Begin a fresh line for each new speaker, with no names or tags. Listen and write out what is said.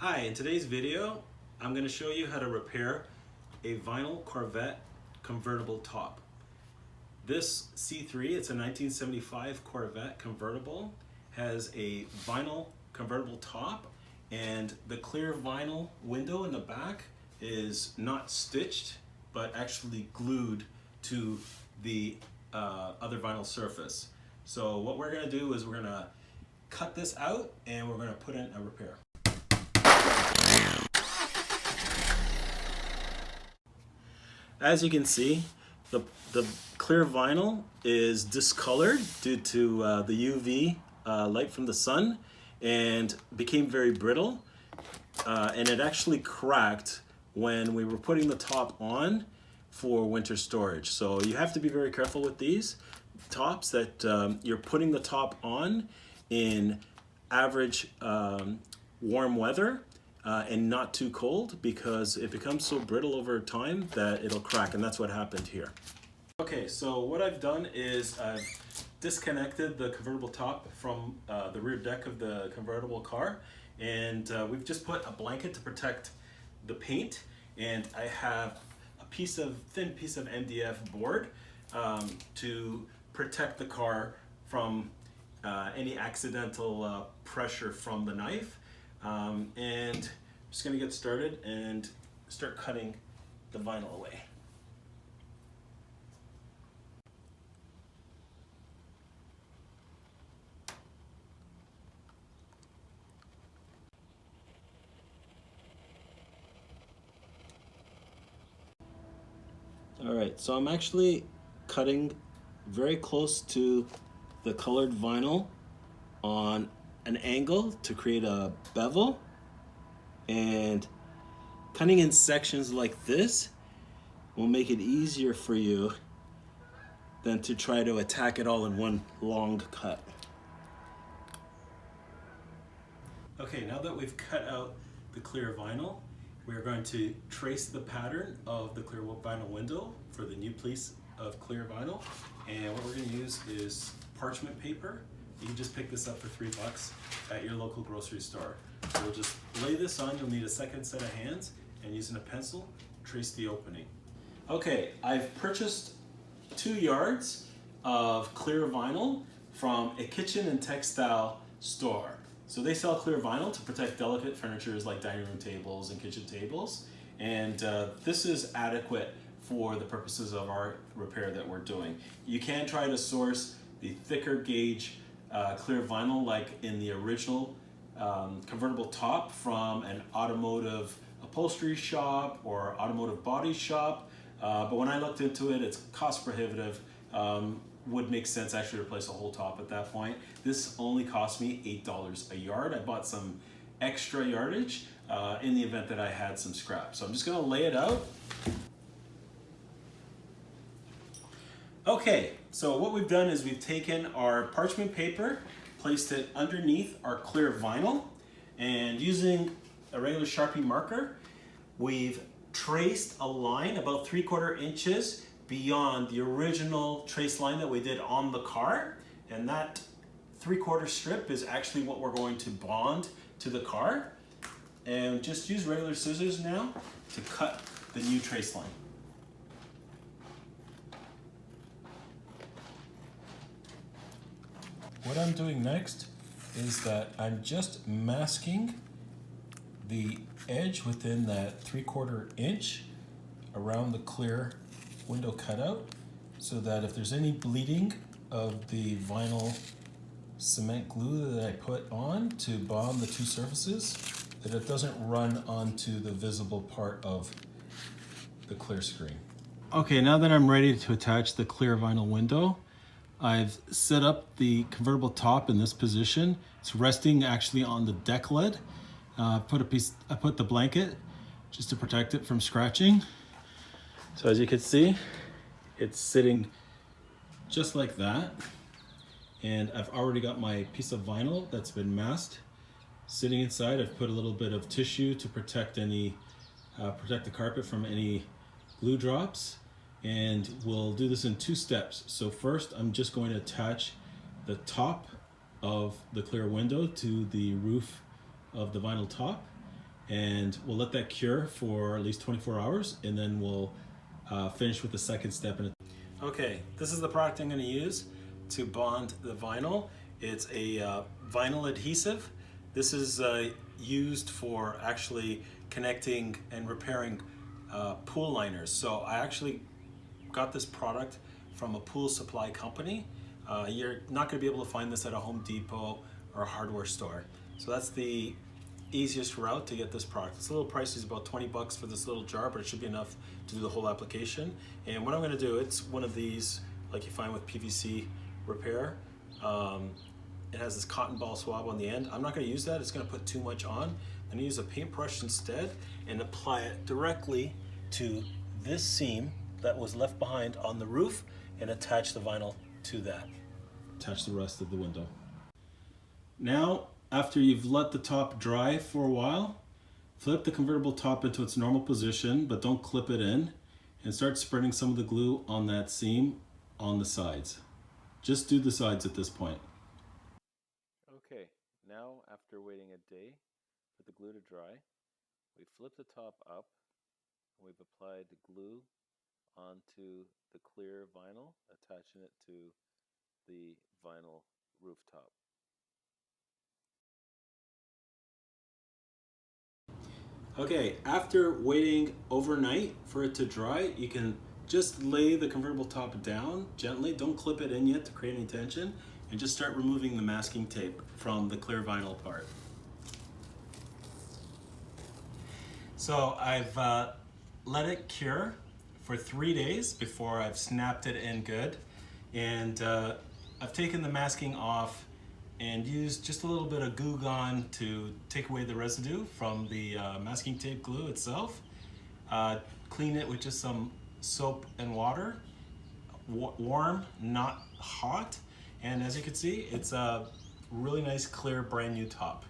Hi, in today's video, I'm going to show you how to repair a vinyl Corvette convertible top. This C3, it's a 1975 Corvette convertible, has a vinyl convertible top, and the clear vinyl window in the back is not stitched, but actually glued to the other vinyl surface. So what we're going to do is we're going to cut this out and we're going to put in a repair. As you can see, the clear vinyl is discolored due to the UV light from the sun and became very brittle. And it actually cracked when we were putting the top on for winter storage. So you have to be very careful with these tops that you're putting the top on in average warm weather. And not too cold, because it becomes so brittle over time that it'll crack, and that's what happened here. Okay, so what I've done is I've disconnected the convertible top from the rear deck of the convertible car, and we've just put a blanket to protect the paint, and I have a thin piece of MDF board to protect the car from any accidental pressure from the knife. And I'm just going to get started and start cutting the vinyl away. Alright, so I'm actually cutting very close to the colored vinyl on an angle to create a bevel, and cutting in sections like this will make it easier for you than to try to attack it all in one long cut. Okay, now that we've cut out the clear vinyl, we're going to trace the pattern of the clear vinyl window for the new piece of clear vinyl, and what we're going to use is parchment paper. You can just pick this up for $3 at your local grocery store. So we'll just lay this on. You'll need a second set of hands, and using a pencil, trace the opening. Okay, I've purchased 2 yards of clear vinyl from a kitchen and textile store. So they sell clear vinyl to protect delicate furnitures like dining room tables and kitchen tables. And this is adequate for the purposes of our repair that we're doing. You can try to source the thicker gauge clear vinyl like in the original convertible top from an automotive upholstery shop or automotive body shop, but when I looked into it, it's cost prohibitive. Would make sense actually to replace a whole top at that point. This only cost me $8 a yard. I bought some extra yardage in the event that I had some scrap. So I'm just going to lay it out. Okay, so what we've done is we've taken our parchment paper, placed it underneath our clear vinyl, and using a regular Sharpie marker, we've traced a line about 3/4 inches beyond the original trace line that we did on the car, and that 3/4 strip is actually what we're going to bond to the car. And just use regular scissors now to cut the new trace line. What I'm doing next is that I'm just masking the edge within that 3/4 inch around the clear window cutout, so that if there's any bleeding of the vinyl cement glue that I put on to bond the two surfaces, that it doesn't run onto the visible part of the clear screen. Okay, now that I'm ready to attach the clear vinyl window, I've set up the convertible top in this position. It's resting actually on the deck lid. I put the blanket just to protect it from scratching. So as you can see, it's sitting just like that. And I've already got my piece of vinyl that's been masked sitting inside. I've put a little bit of tissue to protect the carpet from any glue drops. And we'll do this in 2 steps. So first, I'm just going to attach the top of the clear window to the roof of the vinyl top. and we'll let that cure for at least 24 hours, and then we'll finish with the second step. Okay, this is the product I'm going to use to bond the vinyl. It's a vinyl adhesive. This is used for actually connecting and repairing pool liners. So I actually got this product from a pool supply company. You're not going to be able to find this at a Home Depot or a hardware store. So that's the easiest route to get this product. It's a little pricey, it's about 20 bucks for this little jar, but it should be enough to do the whole application. And what I'm going to do, it's one of these like you find with PVC repair. It has this cotton ball swab on the end. I'm not going to use that, it's going to put too much on. I'm going to use a paintbrush instead and apply it directly to this seam that was left behind on the roof and attach the vinyl to that. Attach the rest of the window. Now, after you've let the top dry for a while, flip the convertible top into its normal position, but don't clip it in, and start spreading some of the glue on that seam on the sides. Just do the sides at this point.
Okay, now after waiting a day for the glue to dry, we flip the top up and we've applied the glue onto the clear vinyl, attaching it to the vinyl rooftop.
Okay, after waiting overnight for it to dry, you can just lay the convertible top down gently. Don't clip it in yet to create any tension, and just start removing the masking tape from the clear vinyl part. So I've let it cure for 3 days before I've snapped it in good, and I've taken the masking off and used just a little bit of Goo Gone to take away the residue from the masking tape glue itself. Clean it with just some soap and water, warm, not hot. And as you can see, it's a really nice, clear, brand new top.